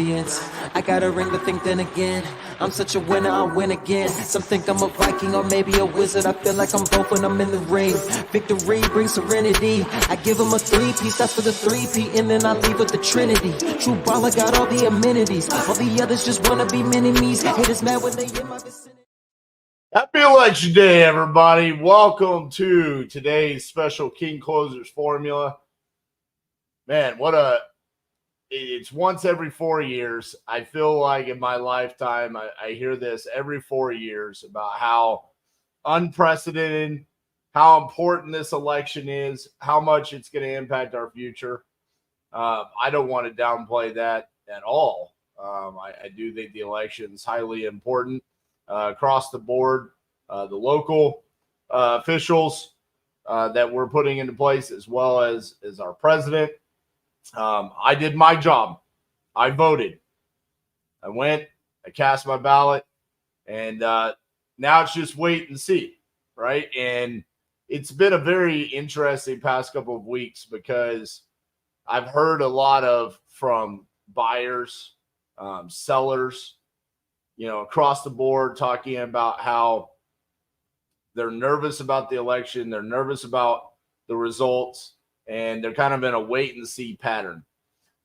Olympians. I got a ring to think then again. I'm such a winner, I'll win again. Some think I'm a Viking or maybe a wizard. I feel like I'm both when I'm in the ring. Victory brings serenity. I give them a three-piece, that's for the three-peat, and then I leave with the Trinity. True baller got all the amenities. All the others just wanna be mini-me's. Haters mad when they in my vicinity. Happy Election Day, everybody. Welcome to today's special King Closers Formula. Man, it's once every 4 years. I feel like in my lifetime, I hear this every 4 years about how unprecedented, how important this election is, how much it's going to impact our future. I don't want to downplay that at all. I do think the election is highly important. Across the board, the local officials that we're putting into place, as well as our president. I did my job. I voted. I went, I cast my ballot, and now it's just wait and see, right? And it's been a very interesting past couple of weeks because I've heard a lot from buyers, sellers, across the board, talking about how they're nervous about the election. They're nervous about the results, and they're kind of in a wait and see pattern.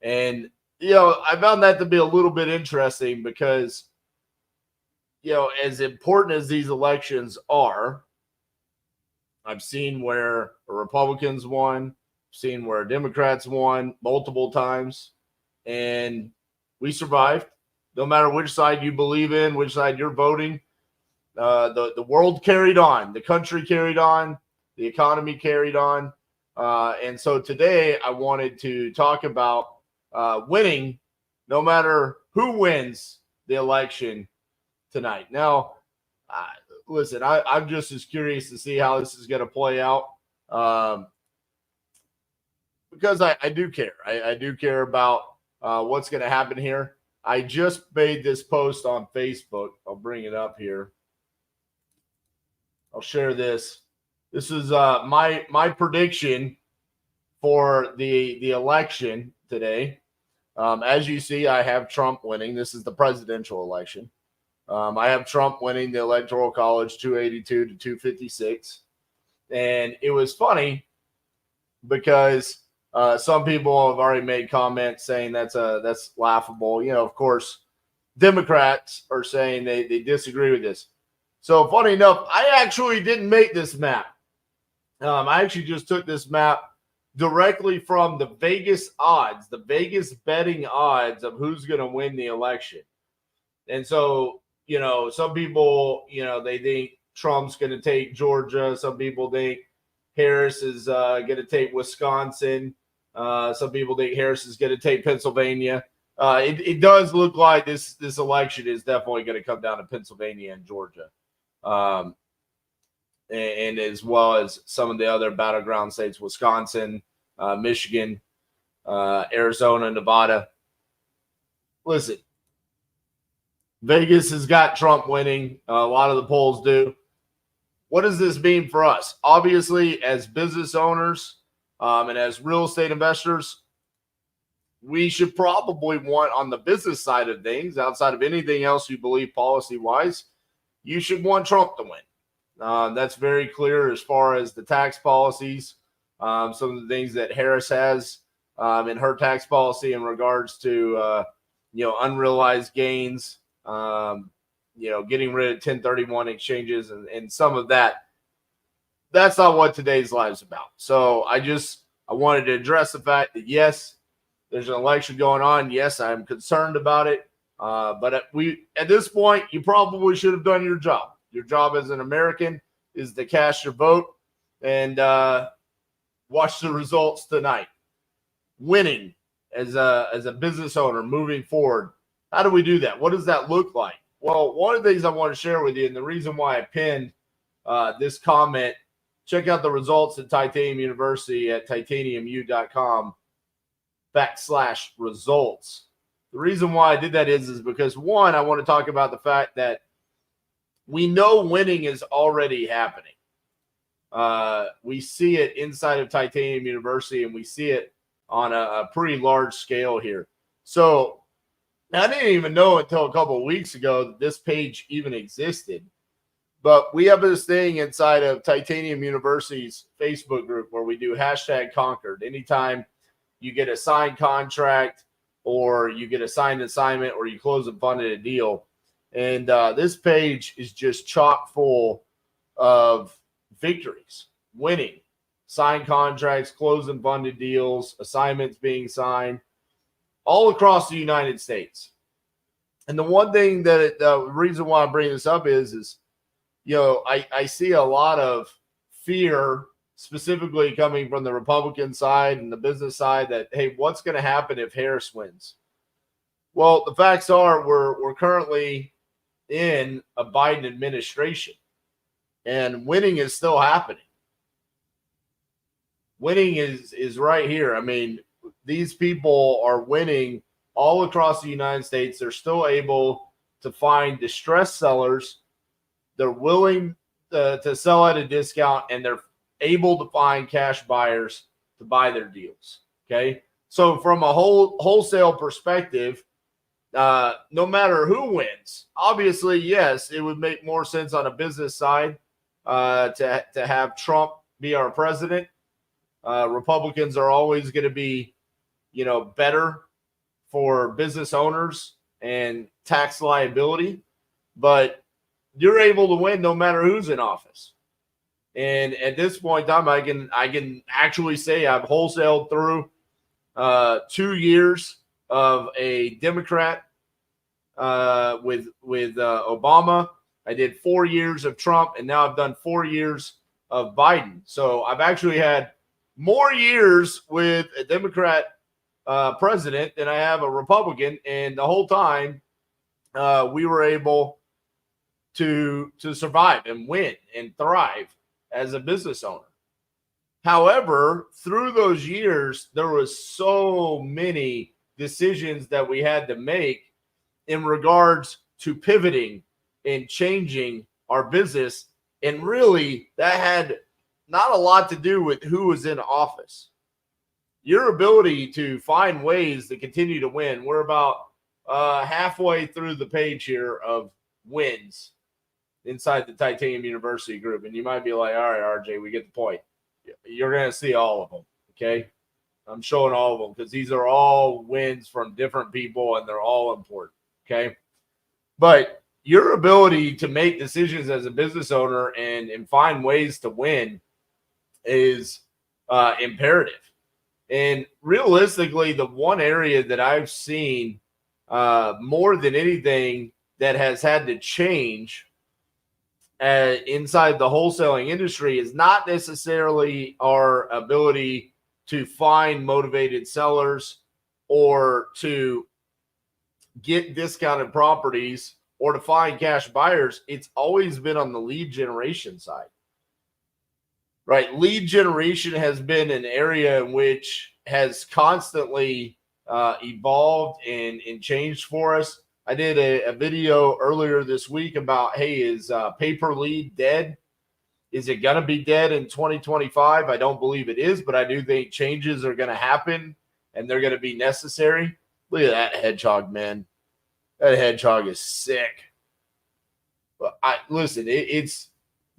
And, I found that to be a little bit interesting because, as important as these elections are, I've seen where Republicans won, seen where Democrats won multiple times, and we survived. No matter which side you believe in, which side you're voting, the world carried on, the country carried on, the economy carried on. And so today I wanted to talk about winning no matter who wins the election tonight. Now, listen, I'm just as curious to see how this is going to play out because I do care. I do care about what's going to happen here. I just made this post on Facebook. I'll bring it up here. I'll share this. This is my prediction for the election today. As you see, I have Trump winning. This is the presidential election. I have Trump winning the Electoral College 282 to 256. And it was funny because some people have already made comments saying that's laughable. Of course, Democrats are saying they disagree with this. So funny enough, I actually didn't make this map. I actually just took this map directly from the Vegas odds, the Vegas betting odds of who's going to win the election. And so, some people, they think Trump's going to take Georgia. Some people think Harris is going to take Wisconsin. Some people think Harris is going to take Pennsylvania. It does look like this election is definitely going to come down to Pennsylvania and Georgia, and as well as some of the other battleground states, Wisconsin, Michigan, Arizona, Nevada. Listen, Vegas has got Trump winning. A lot of the polls do. What does this mean for us? Obviously, as business owners, and as real estate investors, we should probably want on the business side of things, outside of anything else you believe policy-wise, you should want Trump to win. That's very clear as far as the tax policies, some of the things that Harris has in her tax policy in regards to, unrealized gains, getting rid of 1031 exchanges and some of that. That's not what today's live is about. So I wanted to address the fact that, yes, there's an election going on. Yes, I'm concerned about it. But at this point, you probably should have done your job. Your job as an American is to cast your vote and watch the results tonight. Winning as a business owner moving forward. How do we do that? What does that look like? Well, one of the things I want to share with you, and the reason why I pinned this comment, check out the results at Titanium University at titaniumu.com/results. The reason why I did that is because, one, I want to talk about the fact that we know winning is already happening. We see it inside of Titanium University, and we see it on a pretty large scale here. So I didn't even know until a couple of weeks ago that this page even existed. But we have this thing inside of Titanium University's Facebook group where we do #Conquered. Anytime you get a signed contract or you get a signed assignment or you close and funded a deal. And this page is just chock full of victories, winning, signed contracts, closed and funded deals, assignments being signed all across the United States. And the one thing that the reason why I bring this up is I see a lot of fear specifically coming from the Republican side and the business side that, hey, what's going to happen if Harris wins? Well, the facts are we're currently in a Biden administration, and winning is still happening. Winning is right here. I mean, these people are winning all across the United States. They're still able to find distressed sellers. They're willing to sell at a discount, and they're able to find cash buyers to buy their deals. Okay. So from a wholesale perspective, no matter who wins, obviously, yes, it would make more sense on a business side to have Trump be our president. Republicans are always going to be, better for business owners and tax liability, but you're able to win no matter who's in office. And at this point in time, I can actually say I've wholesaled through 2 years of a Democrat with Obama. I did 4 years of Trump, and now I've done 4 years of Biden. So I've actually had more years with a Democrat president than I have a Republican, and the whole time we were able to survive and win and thrive as a business owner. However, through those years, there was so many decisions that we had to make in regards to pivoting and changing our business. And really, that had not a lot to do with who was in office. Your ability to find ways to continue to win. We're about halfway through the page here of wins inside the Titanium University group. And you might be like, all right, RJ, we get the point. You're going to see all of them, okay? I'm showing all of them because these are all wins from different people, and they're all important, okay? But your ability to make decisions as a business owner and find ways to win is imperative. And realistically, the one area that I've seen more than anything that has had to change inside the wholesaling industry is not necessarily our ability to find motivated sellers or to get discounted properties or to find cash buyers. It's always been on the lead generation side, right? Lead generation has been an area in which has constantly evolved and changed for us. I did a video earlier this week about, hey, is paper lead dead? Is it going to be dead in 2025? I don't believe it is, but I do think changes are going to happen and they're going to be necessary. Look at that hedgehog, man. That hedgehog is sick. But listen,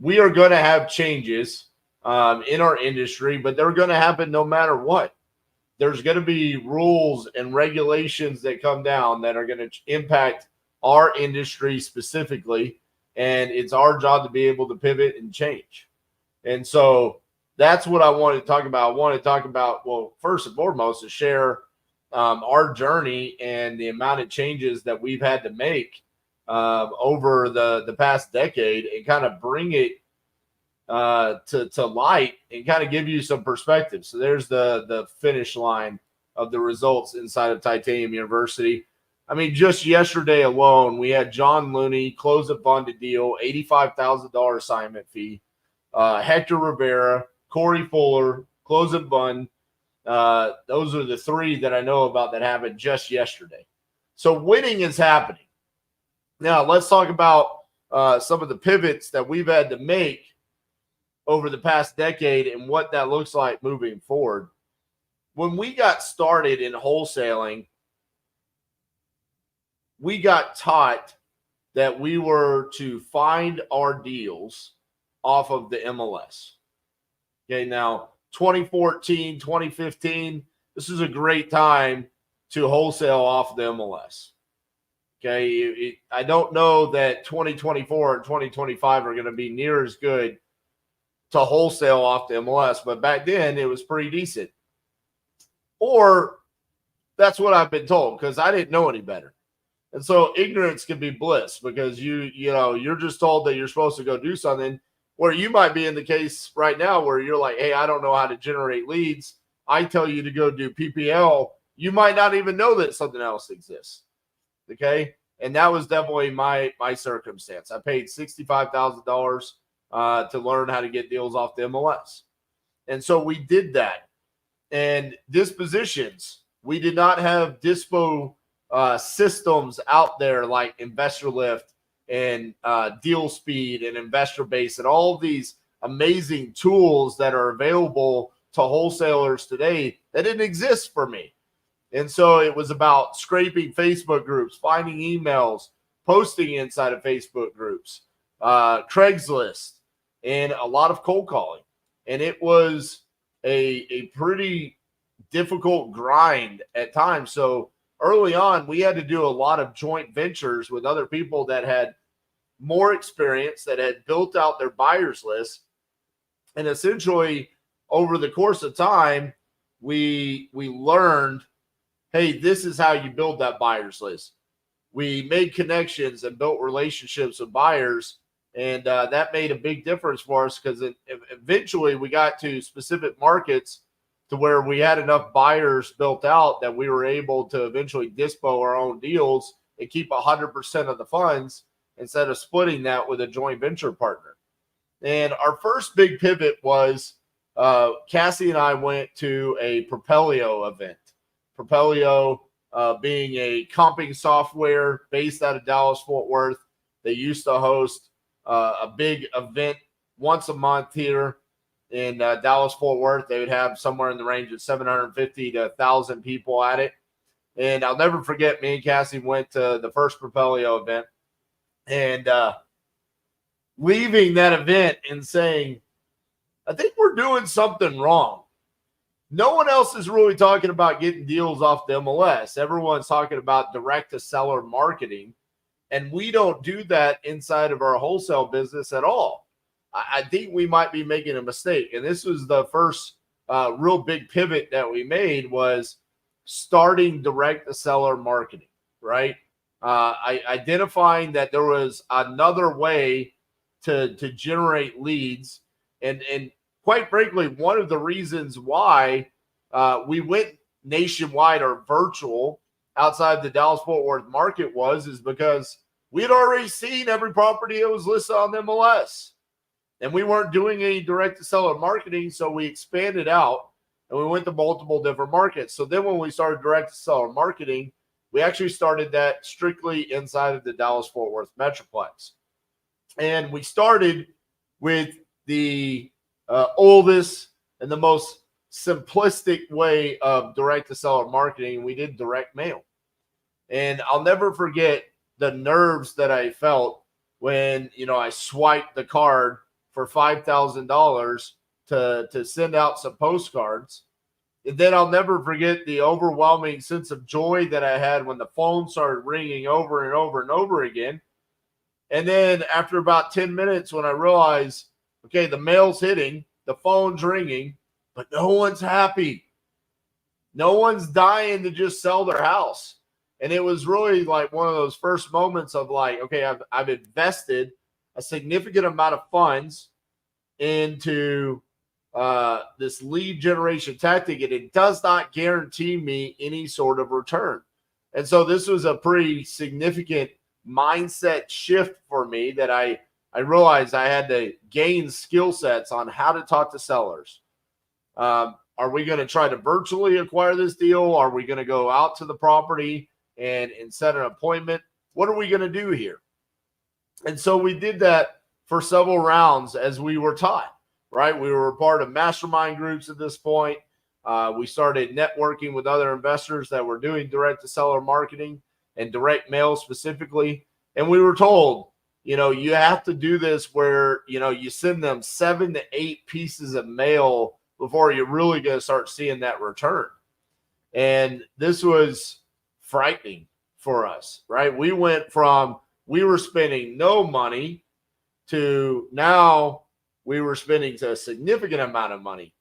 we are going to have changes in our industry, but they're going to happen no matter what. There's going to be rules and regulations that come down that are going to impact our industry specifically, and it's our job to be able to pivot and change. And so that's what I wanted to talk about. I want to talk about, well, first and foremost, to share our journey and the amount of changes that we've had to make over the past decade and kind of bring it to light and kind of give you some perspective. So there's the finish line of the results inside of Titanium University. I mean, just yesterday alone, we had John Looney close a funded deal, $85,000 assignment fee. Hector Rivera, Corey Fuller, close and fund. Those are the three that I know about that happened just yesterday. So winning is happening. Now, let's talk about some of the pivots that we've had to make over the past decade and what that looks like moving forward. When we got started in wholesaling, we got taught that we were to find our deals off of the MLS. Okay, now 2014, 2015, this is a great time to wholesale off the MLS. Okay, I don't know that 2024 and 2025 are going to be near as good to wholesale off the MLS, but back then it was pretty decent. Or that's what I've been told, because I didn't know any better. And so ignorance can be bliss, because you're just told that you're supposed to go do something, where you might be in the case right now where you're like, hey, I don't know how to generate leads. I tell you to go do PPL. You might not even know that something else exists. Okay. And that was definitely my circumstance. I paid $65,000 to learn how to get deals off the MLS. And so we did that. And dispositions, we did not have dispo systems out there like Investor Lift and Deal Speed and Investor Base and all of these amazing tools that are available to wholesalers today that didn't exist for me. And so it was about scraping Facebook groups, finding emails, posting inside of Facebook groups, Craigslist, and a lot of cold calling. And it was a pretty difficult grind at times. So early on, we had to do a lot of joint ventures with other people that had more experience, that had built out their buyers list. And essentially, over the course of time, we learned, hey, this is how you build that buyers list. We made connections and built relationships with buyers, and that made a big difference for us, because eventually we got to specific markets to where we had enough buyers built out that we were able to eventually dispo our own deals and keep 100% of the funds instead of splitting that with a joint venture partner. And our first big pivot was Cassie and I went to a Propelio event. Propelio being a comping software based out of Dallas-Fort Worth. They used to host a big event once a month here in Dallas-Fort Worth. They would have somewhere in the range of 750 to 1,000 people at it. And I'll never forget, me and Cassie went to the first Propelio event, and leaving that event and saying, I think we're doing something wrong. No one else is really talking about getting deals off the MLS. Everyone's talking about direct-to-seller marketing, and we don't do that inside of our wholesale business at all. I think we might be making a mistake. And this was the first real big pivot that we made, was starting direct-to-seller marketing, right? Identifying that there was another way to generate leads. And quite frankly, one of the reasons why we went nationwide or virtual outside the Dallas-Fort Worth market is because we had already seen every property that was listed on the MLS. And we weren't doing any direct-to-seller marketing, so we expanded out and we went to multiple different markets. So then when we started direct-to-seller marketing, we actually started that strictly inside of the Dallas-Fort Worth Metroplex. And we started with the oldest and the most simplistic way of direct-to-seller marketing. We did direct mail. And I'll never forget the nerves that I felt when, I swiped the card for $5,000 to send out some postcards. And then I'll never forget the overwhelming sense of joy that I had when the phone started ringing over and over and over again. And then after about 10 minutes, when I realized, okay, the mail's hitting, the phone's ringing, but no one's happy. No one's dying to just sell their house. And it was really like one of those first moments of like, okay, I've invested a significant amount of funds into this lead generation tactic, and it does not guarantee me any sort of return. And so this was a pretty significant mindset shift for me, that I realized I had to gain skill sets on how to talk to sellers. Are we going to try to virtually acquire this deal? Are we going to go out to the property and set an appointment? What are we going to do here? And so we did that for several rounds as we were taught, right? We were a part of mastermind groups at this point. We started networking with other investors that were doing direct-to-seller marketing. and direct mail specifically. And we were told, you have to do this where, you send them 7 to 8 pieces of mail before you're really going to start seeing that return. And this was frightening for us, right? We went from we were spending no money to now we were spending a significant amount of money.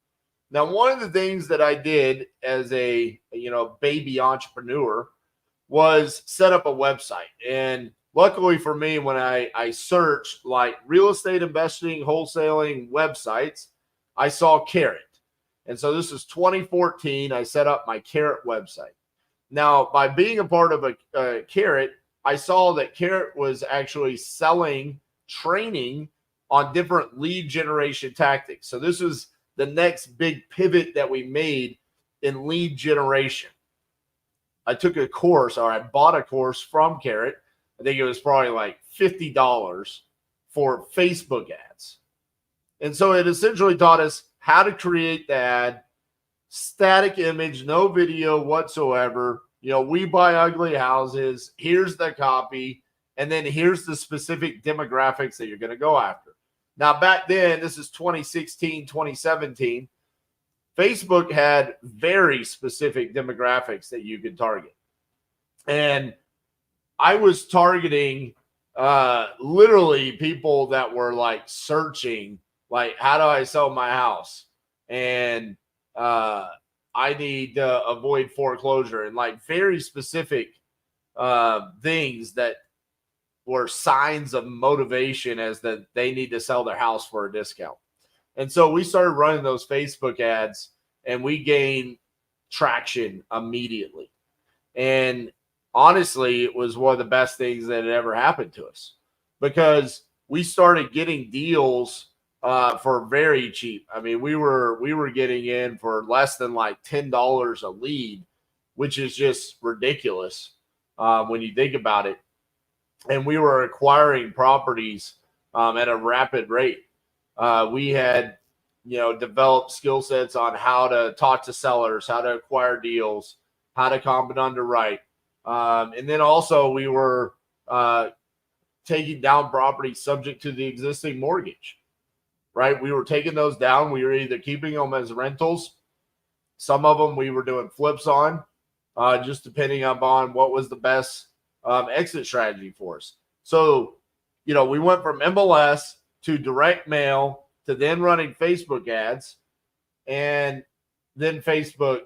Now, one of the things that I did as a baby entrepreneur was set up a website. And luckily for me, when I searched like real estate investing, wholesaling websites, I saw Carrot. And so this is 2014. I set up my Carrot website. Now, by being a part of a Carrot, I saw that Carrot was actually selling training on different lead generation tactics. So this was the next big pivot that we made in lead generation. I took a course, or I bought a course from Carrot. I think it was probably like $50 for Facebook ads. And so it essentially taught us how to create the ad, static image, no video whatsoever. We buy ugly houses. Here's the copy. And then here's the specific demographics that you're going to go after. Now, back then, this is 2016, 2017, Facebook had very specific demographics that you could target. And I was targeting literally people that were like searching, like, how do I sell my house? And I need to avoid foreclosure, and like very specific things that were signs of motivation as that they need to sell their house for a discount. And so we started running those Facebook ads, and we gained traction immediately. And honestly, it was one of the best things that had ever happened to us, because we started getting deals for very cheap. I mean, we were getting in for less than like $10 a lead, which is just ridiculous when you think about it. And we were acquiring properties at a rapid rate. We had, developed skill sets on how to talk to sellers, how to acquire deals, how to comp and underwrite. And then also we were taking down properties subject to the existing mortgage, right? We were taking those down. We were either keeping them as rentals. Some of them we were doing flips on, just depending upon what was the best exit strategy for us. So, we went from MLS to direct mail to then running Facebook ads. And then Facebook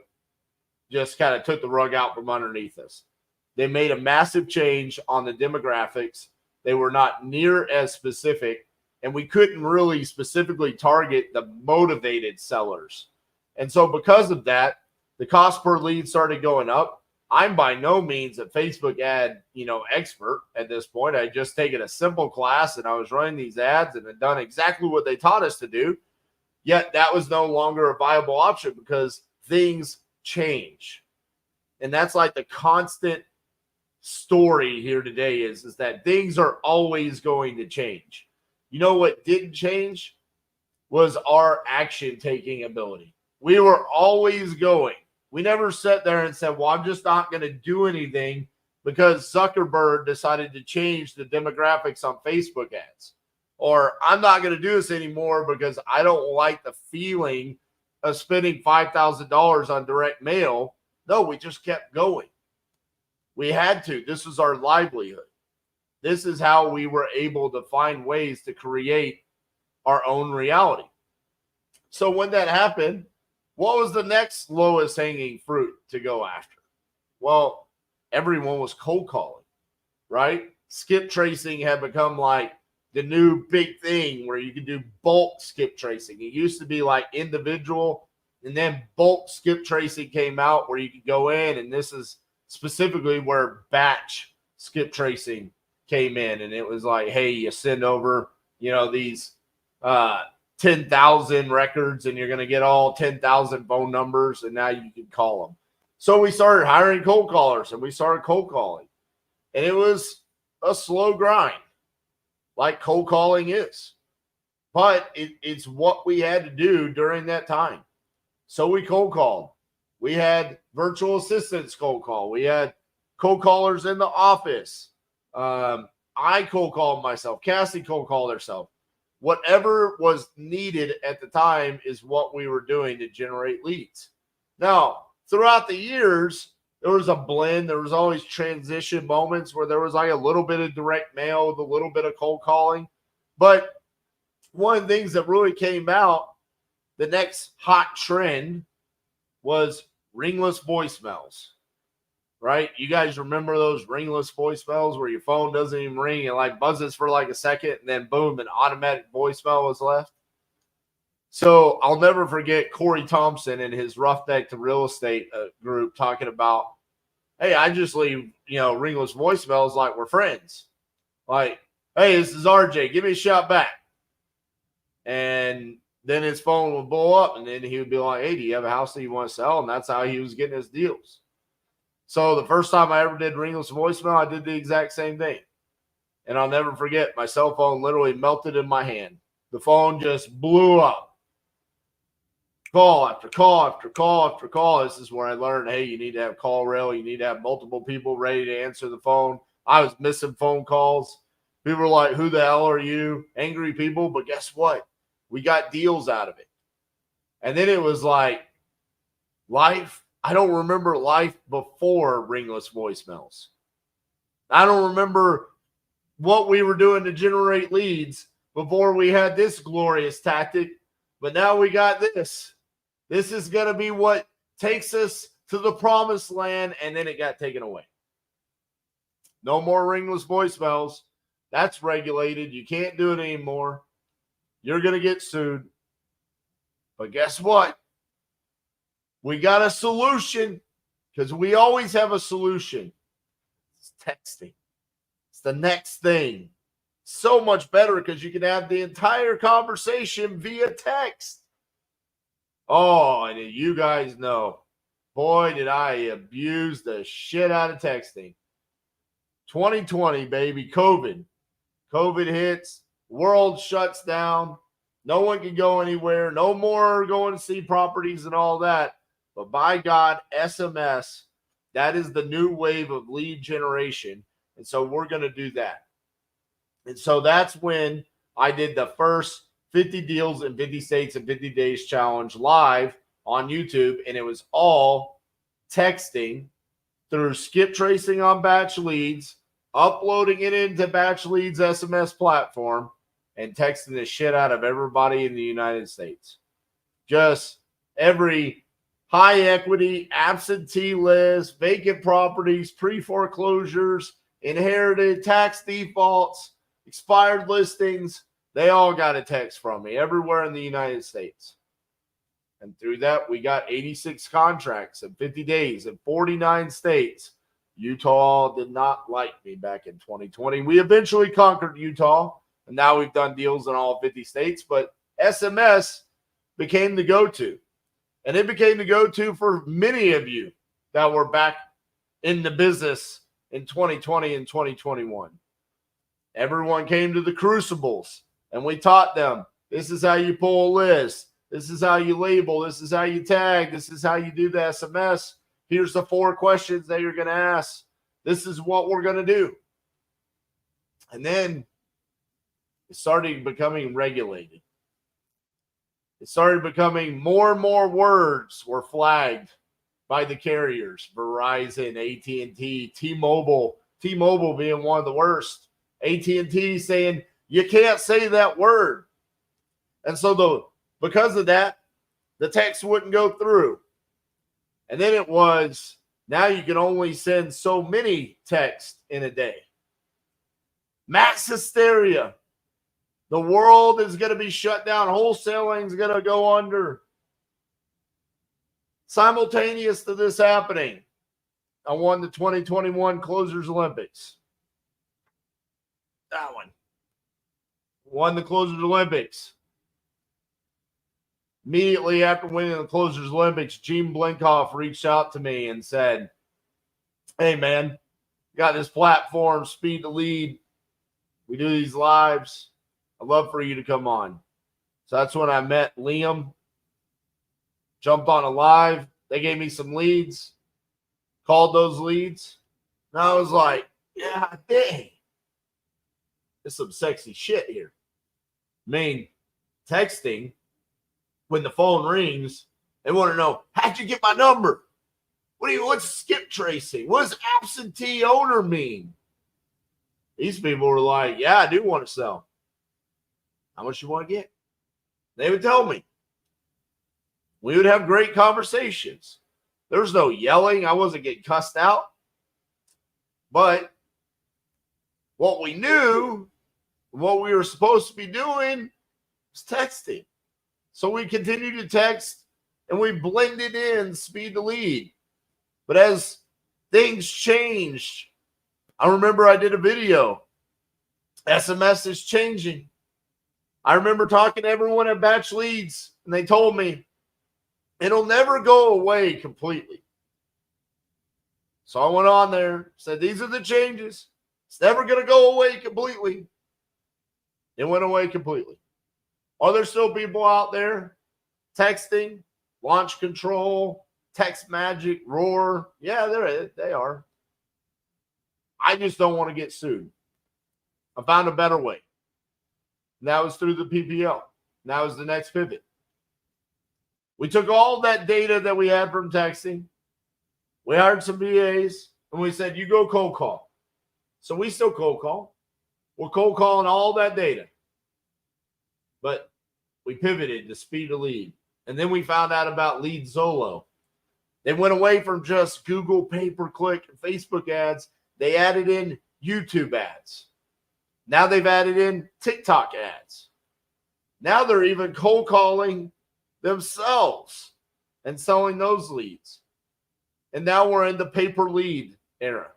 just kind of took the rug out from underneath us. They made a massive change on the demographics. They were not near as specific, and we couldn't really specifically target the motivated sellers. And so because of that, the cost per lead started going up. I'm by no means a Facebook ad, expert at this point. I just taken a simple class, and I was running these ads and had done exactly what they taught us to do. Yet that was no longer a viable option because things change. And that's like the constant story here today is that things are always going to change. You know what didn't change was our action taking ability. We were always going. We never sat there and said, well, I'm just not going to do anything because Zuckerberg decided to change the demographics on Facebook ads. Or I'm not going to do this anymore because I don't like the feeling of spending $5,000 on direct mail. No, we just kept going. We had to. This was our livelihood. This is how we were able to find ways to create our own reality. So when that happened, what was the next lowest hanging fruit to go after? Well, everyone was cold calling, right? Skip tracing had become like the new big thing where you could do bulk skip tracing. It used to be like individual, and then bulk skip tracing came out where you could go in, and this is specifically where batch skip tracing came in. And it was like, hey, you send over, these 10,000 records, and you're going to get all 10,000 phone numbers, and now you can call them. So we started hiring cold callers, and we started cold calling. And it was a slow grind, like cold calling is. But it's what we had to do during that time. So we cold called. We had virtual assistants cold call. We had cold callers in the office. I cold called myself. Cassie cold called herself. Whatever was needed at the time is what we were doing to generate leads. Now, throughout the years, there was a blend. There was always transition moments where there was like a little bit of direct mail with a little bit of cold calling. But one of the things that really came out, the next hot trend was ringless voicemails, right? You guys remember those ringless voicemails where your phone doesn't even ring and like buzzes for like a second and then boom, an automatic voicemail was left? So I'll never forget Corey Thompson and his Roughneck to Real Estate group talking about, hey, I just leave, ringless voicemails like we're friends. Like, hey, this is RJ. Give me a shout back. And then his phone would blow up, and then he would be like, hey, do you have a house that you want to sell? And that's how he was getting his deals. So the first time I ever did ringless voicemail, I did the exact same thing. And I'll never forget, my cell phone literally melted in my hand. The phone just blew up. Call after call after call after call. This is where I learned, hey, you need to have call rail. You need to have multiple people ready to answer the phone. I was missing phone calls. People were like, who the hell are you? Angry people. But guess what? We got deals out of it. And then it was like life. I don't remember life before ringless voicemails. I don't remember what we were doing to generate leads before we had this glorious tactic. But now we got this. This is going to be what takes us to the promised land. And then it got taken away. No more ringless voicemails. That's regulated. You can't do it anymore. You're going to get sued. But guess what? We got a solution, because we always have a solution. It's texting. It's the next thing. So much better because you can have the entire conversation via text. Oh, and you guys know, boy, did I abuse the shit out of texting. 2020, baby, COVID. COVID hits. World shuts down. No one can go anywhere. No more going to see properties and all that. But by God, SMS, that is the new wave of lead generation. And so we're going to do that. And so that's when I did the first 50 deals in 50 states in 50 days challenge live on YouTube. And it was all texting through skip tracing on batch leads, uploading it into batch leads SMS platform, and texting the shit out of everybody in the United States. Just every high equity, absentee list, vacant properties, pre-foreclosures, inherited, tax defaults, expired listings, they all got a text from me everywhere in the United States. And through that, we got 86 contracts in 50 days in 49 states. Utah did not like me back in 2020. We eventually conquered Utah. And now we've done deals in all 50 states, but SMS became the go-to. And it became the go-to for many of you that were back in the business in 2020 and 2021. Everyone came to the crucibles, and we taught them, this is how you pull a list. This is how you label. This is how you tag. This is how you do the SMS. Here's the 4 questions that you're going to ask. This is what we're going to do. And then it started becoming regulated. It started becoming more and more words were flagged by the carriers. Verizon, AT&T, T-Mobile being one of the worst. AT&T saying, you can't say that word. And so because of that, the text wouldn't go through. And then it was, now you can only send so many texts in a day. Mass hysteria. The world is going to be shut down. Wholesaling is going to go under. Simultaneous to this happening, I won the 2021 Closers Olympics. That one. Won the Closers Olympics. Immediately after winning the Closers Olympics, Gene Blinkoff reached out to me and said, hey, man, got this platform, Speed to Lead. We do these lives. I'd love for you to come on. So that's when I met Liam. Jumped on a live. They gave me some leads. Called those leads. And I was like, yeah, dang. There's some sexy shit here. I mean, texting, when the phone rings, they want to know, how'd you get my number? What's skip tracing? What does absentee owner mean? These people were like, yeah, I do want to sell. How much you want to get? They would tell me. We would have great conversations. There was no yelling. I wasn't getting cussed out. But what we knew, what we were supposed to be doing was texting. So we continued to text and we blended in speed to lead. But as things changed, I remember I did a video. SMS is changing. I remember talking to everyone at Batch Leads, and they told me it'll never go away completely. So I went on there, said, these are the changes. It's never going to go away completely. It went away completely. Are there still people out there texting, launch control, text magic, roar? Yeah, they are. I just don't want to get sued. I found a better way. And that was through the PPL. And that was the next pivot. We took all that data that we had from texting. We hired some VAs, and we said, you go cold call. So we still cold call. We're cold calling all that data. But we pivoted to speed of lead. And then we found out about Lead Zolo. They went away from just Google pay-per-click and Facebook ads. They added in YouTube ads. Now they've added in TikTok ads. Now they're even cold calling themselves and selling those leads. And now we're in the pay-per lead era.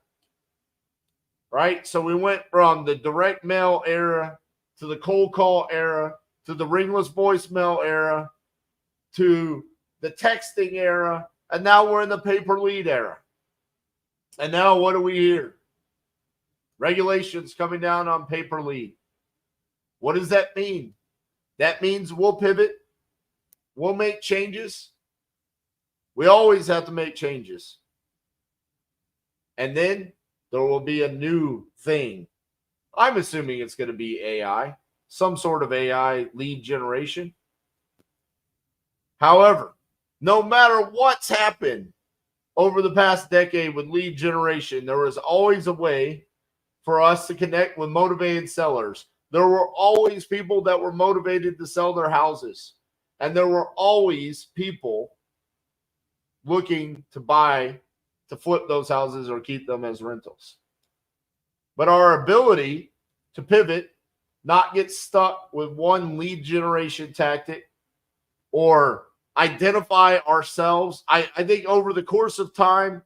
Right? So we went from the direct mail era to the cold call era to the ringless voicemail era to the texting era. And now we're in the pay-per lead era. And now what do we hear? Regulations coming down on pay-per lead. What does that mean? That means we'll pivot. We'll make changes. We always have to make changes. And then there will be a new thing. I'm assuming it's going to be AI, some sort of AI lead generation. However, no matter what's happened over the past decade with lead generation, there was always a way for us to connect with motivated sellers. There were always people that were motivated to sell their houses. And there were always people looking to buy, to flip those houses or keep them as rentals. But our ability to pivot, not get stuck with one lead generation tactic or identify ourselves. I think over the course of time,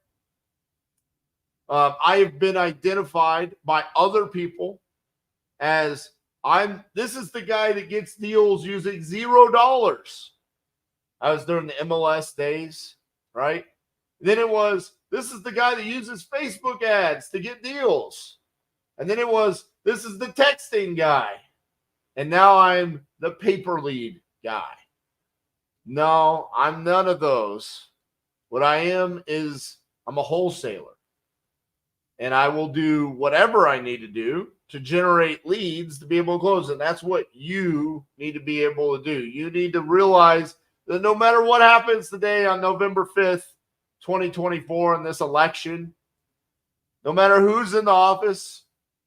I have been identified by other people as this is the guy that gets deals using $0. I was during the MLS days, right? Then it was, this is the guy that uses Facebook ads to get deals. And then it was, this is the texting guy. And now I'm the pay-per lead guy. No, I'm none of those. What I am is I'm a wholesaler. And I will do whatever I need to do to generate leads to be able to close. And that's what you need to be able to do. You need to realize that no matter what happens today on November 5th, 2024 in this election, no matter who's in the office,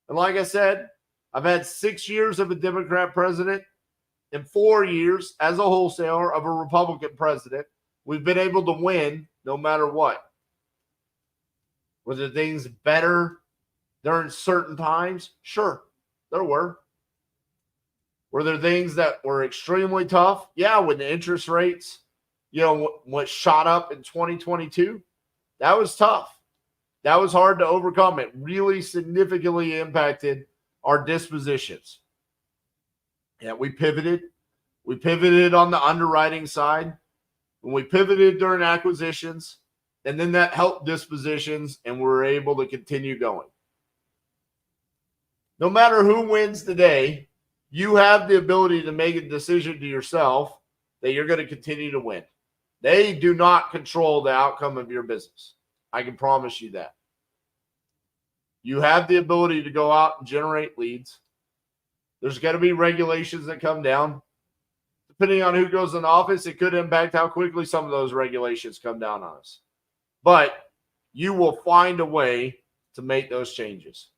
and like I said, I've had 6 years of a Democrat president and 4 years as a wholesaler of a Republican president. We've been able to win no matter what. Were there things better during certain times? Sure, there were. Were there things that were extremely tough? Yeah, when the interest rates, what shot up in 2022, that was tough. That was hard to overcome. It really significantly impacted our dispositions. Yeah, we pivoted. We pivoted on the underwriting side. When we pivoted during acquisitions, and then that helped dispositions, and we're able to continue going. No matter who wins today, you have the ability to make a decision to yourself that you're going to continue to win. They do not control the outcome of your business. I can promise you that. You have the ability to go out and generate leads. There's going to be regulations that come down. Depending on who goes in office, it could impact how quickly some of those regulations come down on us. But you will find a way to make those changes.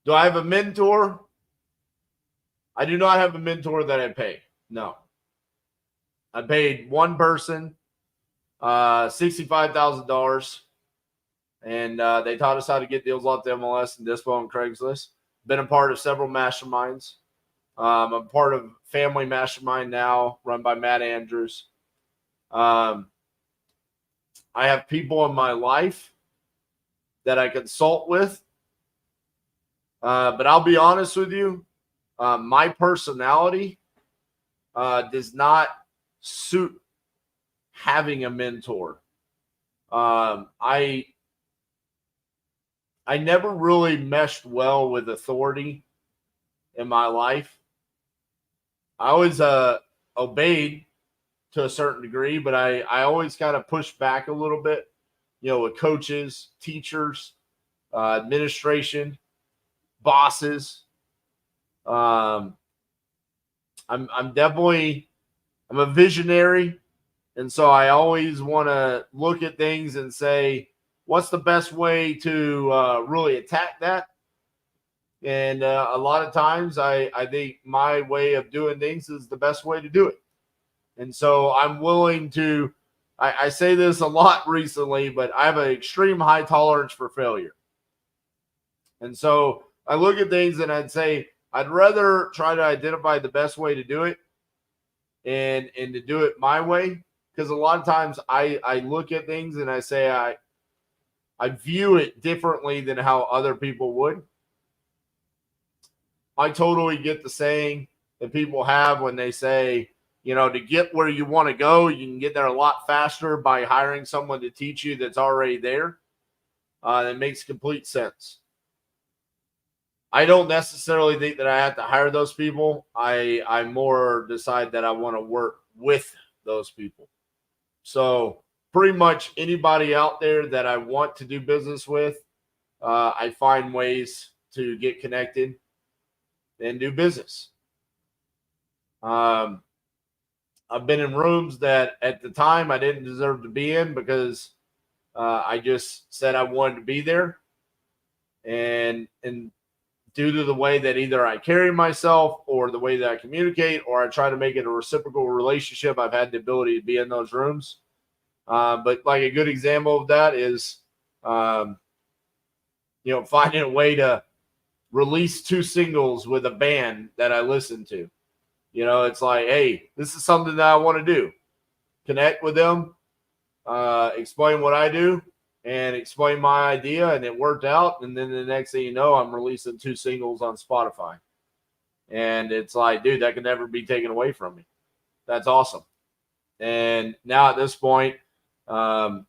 Do I have a mentor? I do not have a mentor that I pay. No. I paid one person $65,000, and they taught us how to get deals off the MLS and Dispo and Craigslist. Been a part of several masterminds. I'm a part of Family Mastermind now, run by Matt Andrews. I have people in my life that I consult with. But I'll be honest with you, my personality does not suit having a mentor. I never really meshed well with authority in my life. I always obeyed to a certain degree, but I always kind of pushed back a little bit, with coaches, teachers, administration, bosses. I'm a visionary, and so I always want to look at things and say, what's the best way to really attack that? And a lot of times I think my way of doing things is the best way to do it. And so I'm willing to, I say this a lot recently, but I have an extreme high tolerance for failure. And so I look at things and I'd say, I'd rather try to identify the best way to do it and to do it my way. Because a lot of times I look at things and I say, I view it differently than how other people would. I totally get the saying that people have when they say, to get where you want to go, you can get there a lot faster by hiring someone to teach you that's already there. That makes complete sense. I don't necessarily think that I have to hire those people. I more decide that I want to work with those people. So pretty much anybody out there that I want to do business with, I find ways to get connected and do business. I've been in rooms that at the time I didn't deserve to be in because I just said I wanted to be there. And due to the way that either I carry myself or the way that I communicate, or I try to make it a reciprocal relationship, I've had the ability to be in those rooms. But like a good example of that is, finding a way to release 2 singles with a band that I listen to. It's like, hey, this is something that I want to do. Connect with them, explain what I do, and explain my idea, and it worked out. And then the next thing you know, I'm releasing 2 singles on Spotify. And it's like, dude, that can never be taken away from me. That's awesome. And now at this point, I'm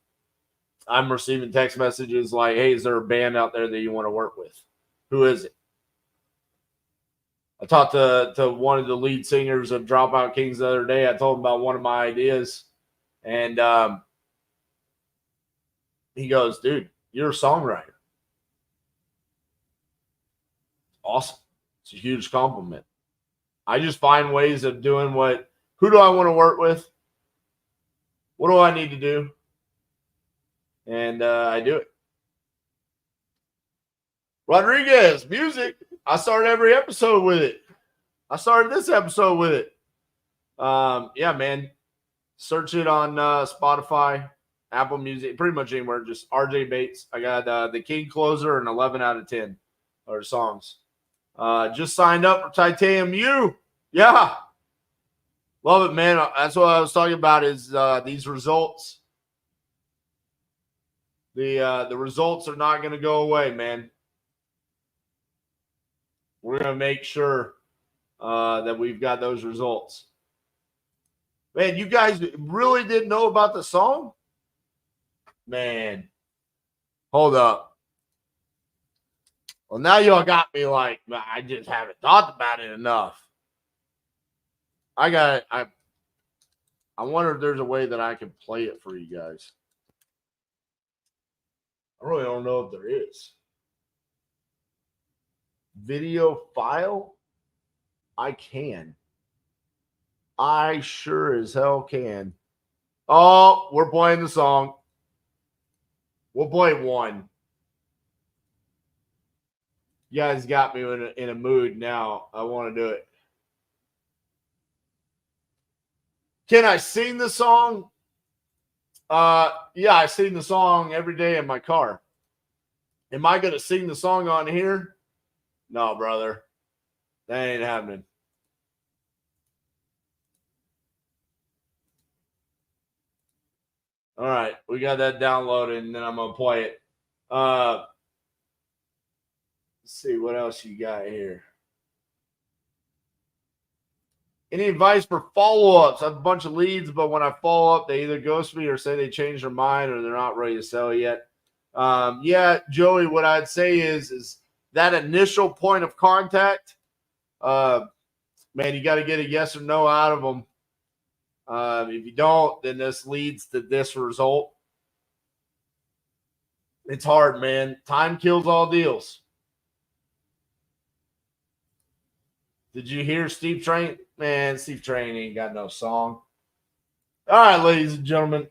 receiving text messages like, hey, is there a band out there that you want to work with? Who is it? I talked to one of the lead singers of Dropout Kings the other day. I told him about one of my ideas. And he goes, dude, you're a songwriter. Awesome. It's a huge compliment. I just find ways of doing who do I want to work with? What do I need to do? And I do it. Rodriguez, music. I start every episode with it. I started this episode with it. Yeah, man. Search it on Spotify, Apple Music, pretty much anywhere. Just RJ Bates. I got The King Closer and 11 out of 10 are songs. Just signed up for Titanium U. Yeah. Love it, man. That's what I was talking about is these results. The results are not going to go away, man. We're going to make sure that we've got those results. Man, you guys really didn't know about the song? Man, hold up. Well, now y'all got me like, I just haven't thought about it enough. I wonder if there's a way that I can play it for you guys. I really don't know if there is. Video file? I can. I sure as hell can. Oh, we're playing the song. We'll play one. You guys got me in a mood now. I want to do it. Can I sing the song? Yeah, I sing the song every day in my car. Am I going to sing the song on here? No, brother. That ain't happening. All right, we got that downloaded, and then I'm going to play it. Let's see what else you got here. Any advice for follow-ups? I have a bunch of leads, but when I follow up, they either ghost me or say they changed their mind or they're not ready to sell yet. Yeah, Joey, what I'd say is that initial point of contact, man, you got to get a yes or no out of them. If you don't, then this leads to this result. It's hard, man. Time kills all deals. Did you hear Steve Train? Man, Steve Train ain't got no song. All right, ladies and gentlemen.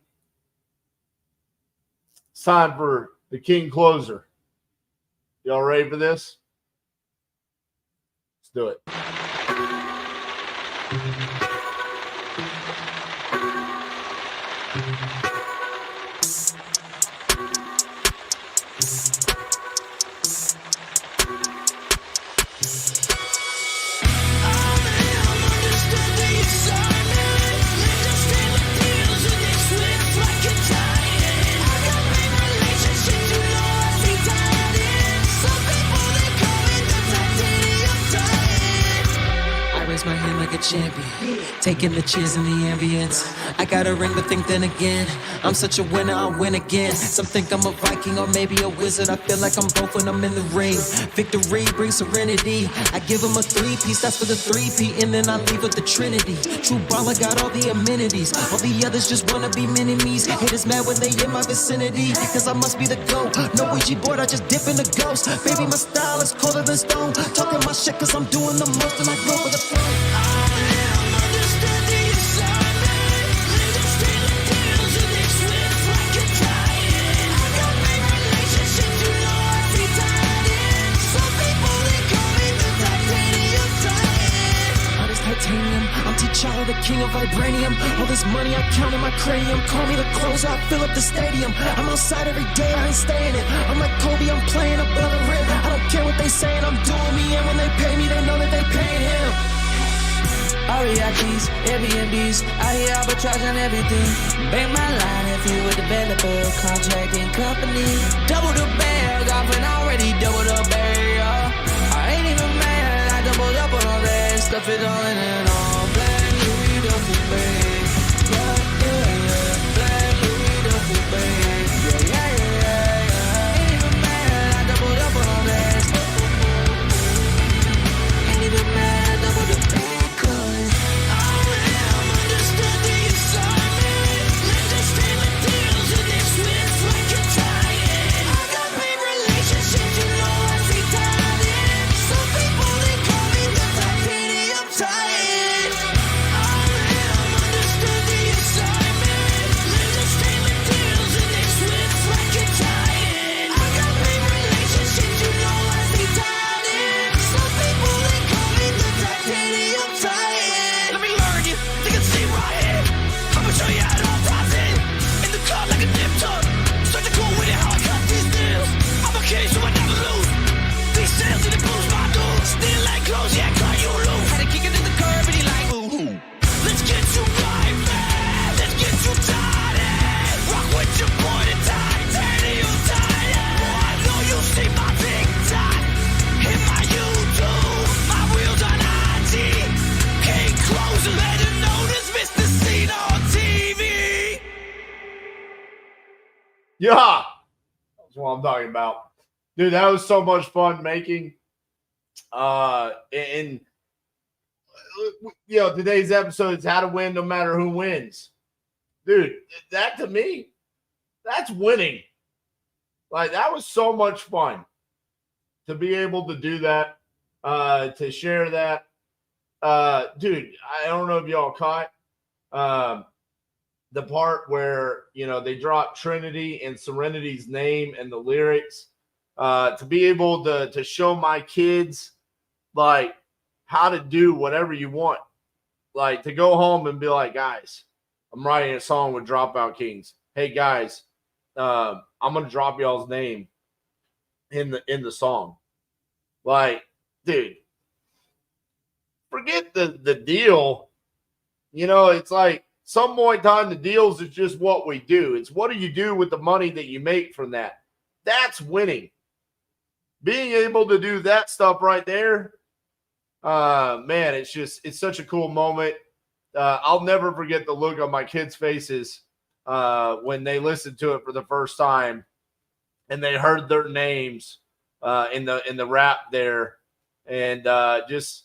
It's time for the King Closer. Y'all ready for this? Let's do it. My hand like a champion, taking the cheers in the ambience. I got a ring, but think then again, I'm such a winner, I'll win again. Some think I'm a Viking or maybe a wizard. I feel like I'm both when I'm in the ring. Victory brings serenity. I give them a 3-piece, that's for the 3P, and then I leave with the Trinity. True baller got all the amenities. All the others just wanna be mini-me's. Haters mad when they in my vicinity, cause I must be the GOAT. No Ouija board, I just dip in the ghost. Baby, my style is colder than stone. Talking my shit cause I'm doing the most, and I go for the flow. Titanium, I'm T'Challa, the king of vibranium. All this money I count in my cranium. Call me the closer, I fill up the stadium. I'm outside every day, I ain't staying it. I'm like Kobe, I'm playing above the rim. I don't care what they saying, I'm doing me. And when they pay me, they know that they paying him. REITs, Airbnbs, I hear arbitrage on everything. Bank my line if you a developer, contracting company. Double the bag, often already double the bag. I ain't even mad, I doubled up on all that. Stuff it all in and all black Louis duffel bag. Yeah, yeah, yeah. Black Louis duffel bag. Yeah, yeah, yeah, yeah. Ain't even mad, I doubled up on all that. Ain't even mad, I doubled the bag. Yeah, that's what I'm talking about. Dude, that was so much fun making. And you know, today's episode is how to win no matter who wins. Dude, that to me, that's winning. Like, that was so much fun to be able to do that, to share that. Dude, I don't know if y'all caught the part where, you know, they dropped Trinity and Serenity's name and the lyrics, to be able to show my kids, like, how to do whatever you want. Like, to go home and be like, guys, I'm writing a song with Dropout Kings. Hey, guys, I'm going to drop y'all's name in the song. Like, dude, forget the deal. You know, it's like, some point in time, the deals is just what we do. It's what do you do with the money that you make from that? That's winning. Being able to do that stuff right there, man, it's such a cool moment. I'll never forget the look on my kids' faces when they listened to it for the first time and they heard their names in the rap there. And just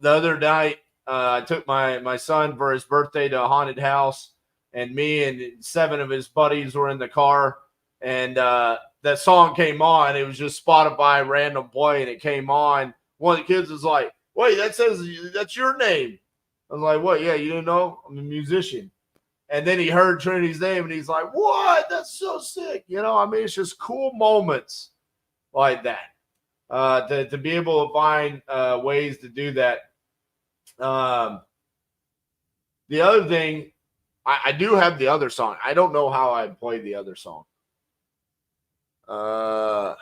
the other night, I took my son for his birthday to a haunted house, and me and 7 of his buddies were in the car, and that song came on. It was just Spotify random play, and it came on. One of the kids was like, wait, that says that's your name. I was like, what? Yeah, you didn't know? I'm a musician. And then he heard Trinity's name, and he's like, what? That's so sick. You know, I mean, it's just cool moments like that, to be able to find ways to do that. The other thing, I do have the other song. I don't know how I played the other song. The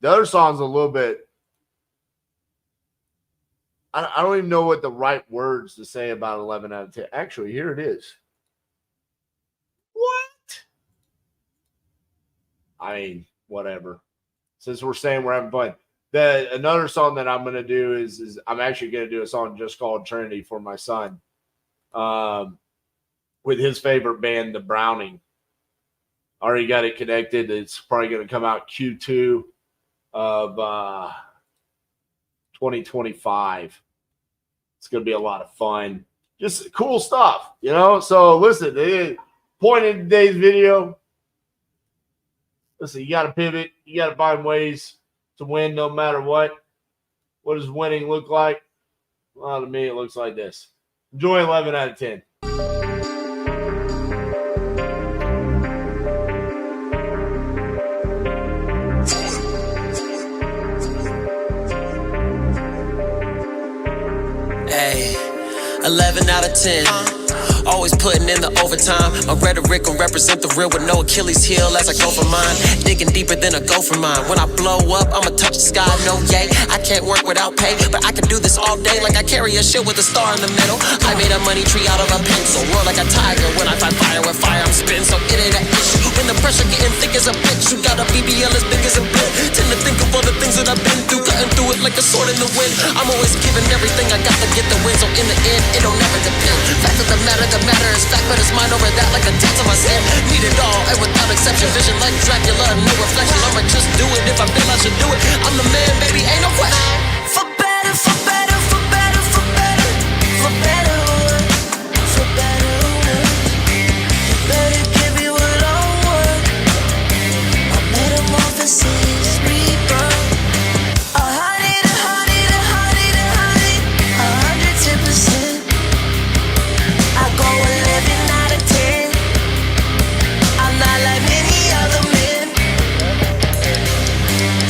other song's a little bit, I don't even know what the right words to say about 11 out of 10. Actually, here it is. What? I mean, whatever. Since we're saying we're having fun. Another song that I'm going to do is I'm actually going to do a song just called Trinity for my son, with his favorite band, The Browning. Already got it connected. It's probably going to come out Q2 of 2025. It's going to be a lot of fun. Just cool stuff, you know? So listen, the point in today's video, listen, you got to pivot. You got to find ways to win no matter what. What does winning look like? Well, to me, it looks like this. Enjoy 11 out of 10. Hey, 11 out of 10. Always putting in the overtime. My rhetoric will represent the real with no Achilles heel as I go for mine. Digging deeper than a gopher mine. When I blow up, I'ma touch the sky, no yay. I can't work without pay, but I can do this all day like I carry a shit with a star in the middle. I made a money tree out of a pencil. Roar like a tiger when I fight fire with fire, I'm spitting, so it ain't an issue. When the pressure getting thick as a bitch, you got a BBL as big as a bit. Tend to think of all the things that I've been through, cutting through it like a sword in the wind. I'm always giving everything I got to get the win, so in the end, it don't never depend. Fact of the matter is fact, but it's mine over that like a dance on my skin. Need it all, and without exception, vision like Dracula, no reflection. I'ma just do it if I feel I should do it. I'm the man, baby, ain't no question. For better, for better, for better, for better, for better, for better. You better give me what I want. My metamorphosis, rebirth. 110%. I go 11 out of 10. I'm not like many other men.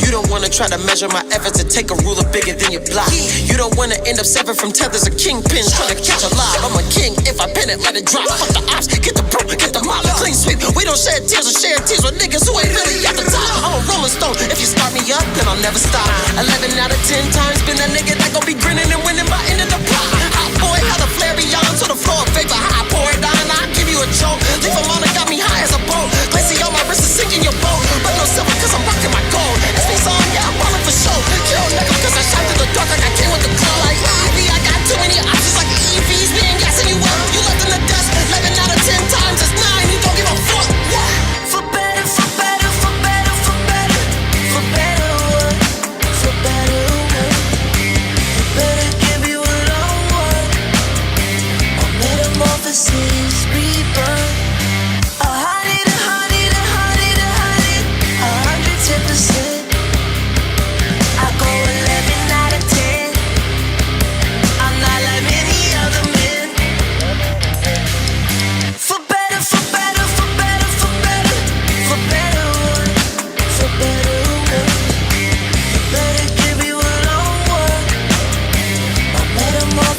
You don't wanna try to measure my efforts and take a ruler bigger than your block. You don't wanna end up severed from tethers or kingpins trying to catch a lie. I'm a king, if I pen it, let it drop. Fuck the ops, get the broke, get the mob, clean sweep. We don't shed tears or share tears with niggas who ain't really at the top. I'm a rolling stone, if you start me up, then I'll never stop. 11 out of 10 times, been that nigga that gon' be grinning and winning by end of the plot. Hot boy, how the flare be on to the floor, vapor high, pour it down, I'll give you a joke. Leave them on, it got me high as a boat. Glacy on my wrist is sinking your boat. But no silver cause I'm rocking my gold. It's me song, yeah, I'm ballin' for show. Kill nigga cause I shot through the dark like I came with the glow. Like Ivy, I got too many options like EVs. We ain't gassing you up, you left in the dust. 11 out of 10 times, it's 9, you don't give a fuck. For better, for better, for better, for better, for better, for better, for better.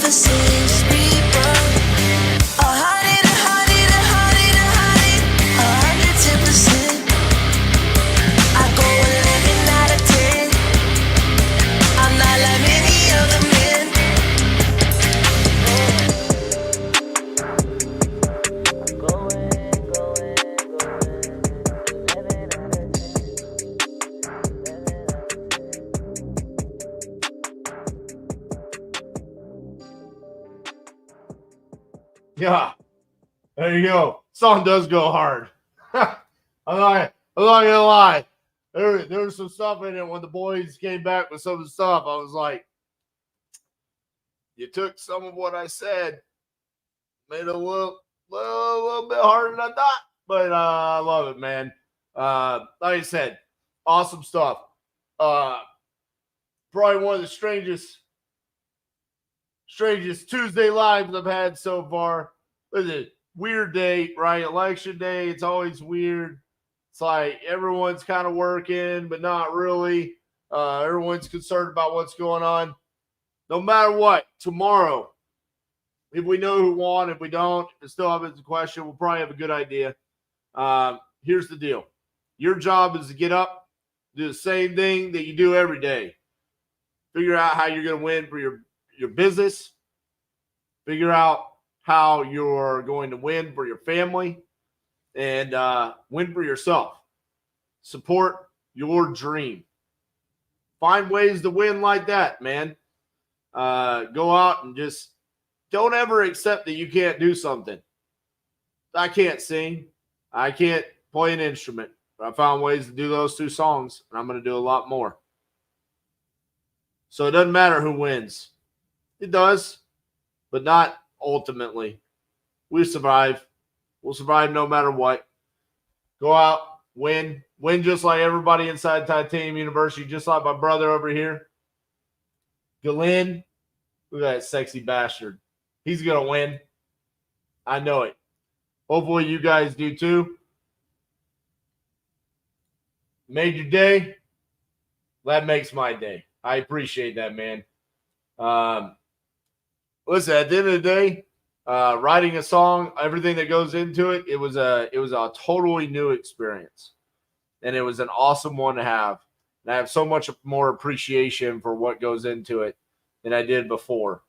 antithesis, reaper. 110%. I go 11 out of 10. I'm not like many other men. Yeah, there you go. Song does go hard. I'm not gonna lie. There was some stuff in it when the boys came back with some of the stuff. I was like, you took some of what I said, made it a little bit harder than I thought. But I love it, man. Like I said, awesome stuff. Probably one of the strangest Tuesday lives I've had so far. It's a weird day, right? Election day, it's always weird. It's like everyone's kind of working, but not really. Everyone's concerned about what's going on. No matter what, tomorrow, if we know who won, if we don't, if it still happens a question, we'll probably have a good idea. Here's the deal. Your job is to get up, do the same thing that you do every day. Figure out how you're going to win for your business. Figure out how you're going to win for your family and win for yourself. Support your dream. Find ways to win like that, man. Go out and just don't ever accept that you can't do something. I can't sing. I can't play an instrument. But I found ways to do those 2 songs, and I'm going to do a lot more. So it doesn't matter who wins. It does, but not ultimately. We survive. We'll survive no matter what. Go out, win. Win just like everybody inside Titanium University, just like my brother over here. Glenn, look at that sexy bastard. He's going to win. I know it. Hopefully you guys do too. Made your day. That makes my day. I appreciate that, man. Listen, at the end of the day, writing a song, everything that goes into it, it was a totally new experience. And it was an awesome one to have. And I have so much more appreciation for what goes into it than I did before.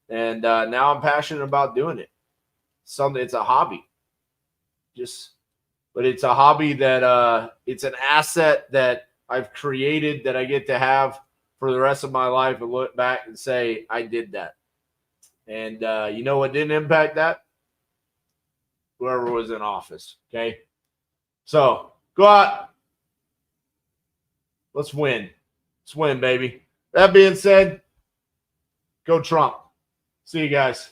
And now I'm passionate about doing it. It's a hobby. But it's a hobby that it's an asset that I've created that I get to have for the rest of my life and look back and say, I did that. And you know what didn't impact that? Whoever was in office, okay? So, go out. Let's win. Let's win, baby. That being said, go Trump. See you guys.